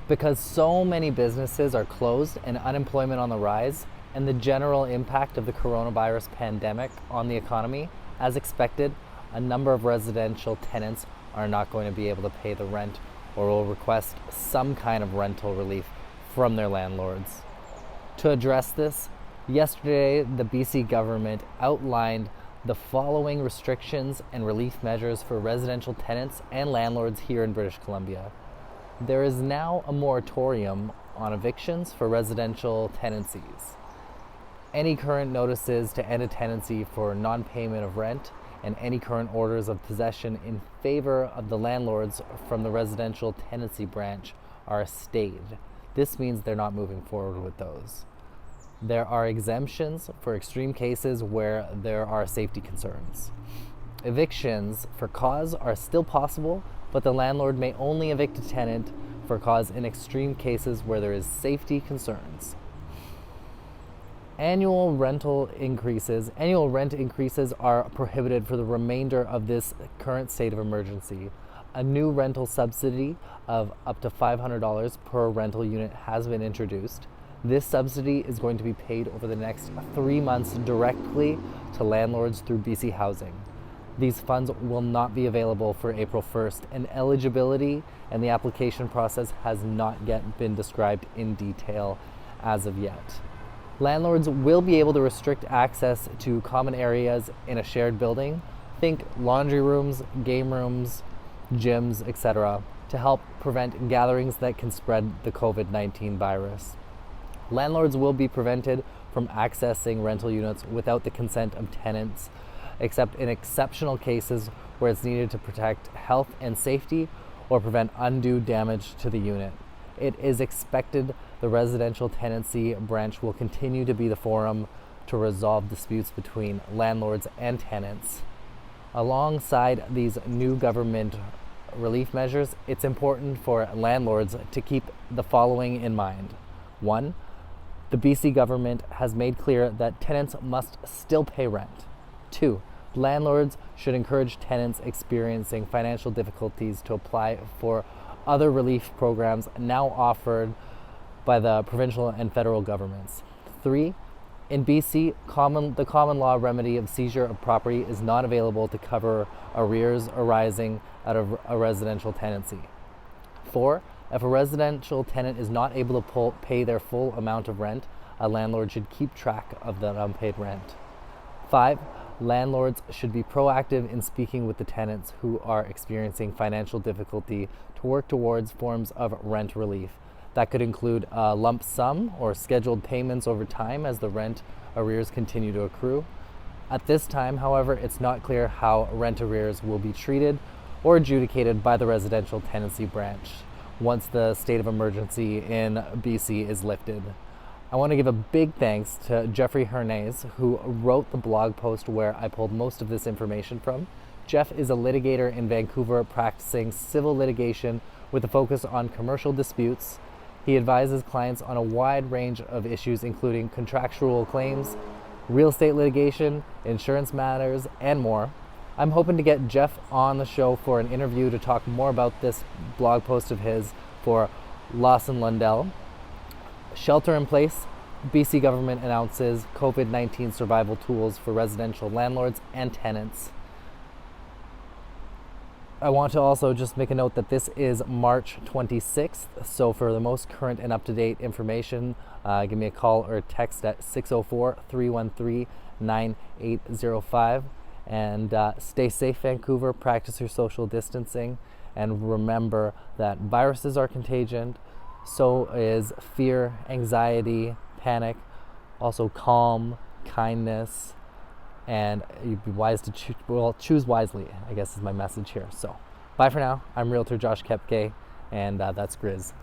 Because so many businesses are closed and unemployment on the rise, and the general impact of the coronavirus pandemic on the economy, as expected, a number of residential tenants are not going to be able to pay the rent or will request some kind of rental relief from their landlords. To address this, yesterday the BC government outlined the following restrictions and relief measures for residential tenants and landlords here in British Columbia. There is now a moratorium on evictions for residential tenancies. Any current notices to end a tenancy for non-payment of rent and any current orders of possession in favor of the landlords from the residential tenancy branch are stayed. This means they're not moving forward with those. There are exemptions for extreme cases where there are safety concerns. Evictions for cause are still possible, but the landlord may only evict a tenant for cause in extreme cases where there is safety concerns. Annual rent increases are prohibited for the remainder of this current state of emergency. A new rental subsidy of up to $500 per rental unit has been introduced. This subsidy is going to be paid over the next 3 months directly to landlords through BC Housing. These funds will not be available for April 1st, and eligibility and the application process has not yet been described in detail as of yet. Landlords will be able to restrict access to common areas in a shared building, think laundry rooms, game rooms, gyms, etc., to help prevent gatherings that can spread the COVID-19 virus. Landlords will be prevented from accessing rental units without the consent of tenants, except in exceptional cases where it's needed to protect health and safety or prevent undue damage to the unit. It is expected the residential tenancy branch will continue to be the forum to resolve disputes between landlords and tenants. Alongside these new government relief measures, it's important for landlords to keep the following in mind. 1. The BC government has made clear that tenants must still pay rent. 2. Landlords should encourage tenants experiencing financial difficulties to apply for other relief programs now offered by the provincial and federal governments. 3. In BC, the common law remedy of seizure of property is not available to cover arrears arising out of a residential tenancy. 4. If a residential tenant is not able to pay their full amount of rent, a landlord should keep track of that unpaid rent. 5. Landlords should be proactive in speaking with the tenants who are experiencing financial difficulty to work towards forms of rent relief. That could include a lump sum or scheduled payments over time as the rent arrears continue to accrue. At this time, however, it's not clear how rent arrears will be treated or adjudicated by the residential tenancy branch once the state of emergency in BC is lifted. I want to give a big thanks to Jeffrey Hernandez, who wrote the blog post where I pulled most of this information from. Jeff is a litigator in Vancouver practicing civil litigation with a focus on commercial disputes. He advises clients on a wide range of issues, including contractual claims, real estate litigation, insurance matters, and more. I'm hoping to get Jeff on the show for an interview to talk more about this blog post of his for Lawson Lundell. Shelter in place, BC government announces COVID-19 survival tools for residential landlords and tenants. I want to also just make a note that this is March 26th, so for the most current and up-to-date information, give me a call or text at 604-313-9805. And stay safe, Vancouver, practice your social distancing, and remember that viruses are contagious, so is fear, anxiety, panic, also calm, kindness, and you'd be wise to choose wisely, I guess is my message here. So bye for now. I'm Realtor Josh Kepke, and that's Grizz.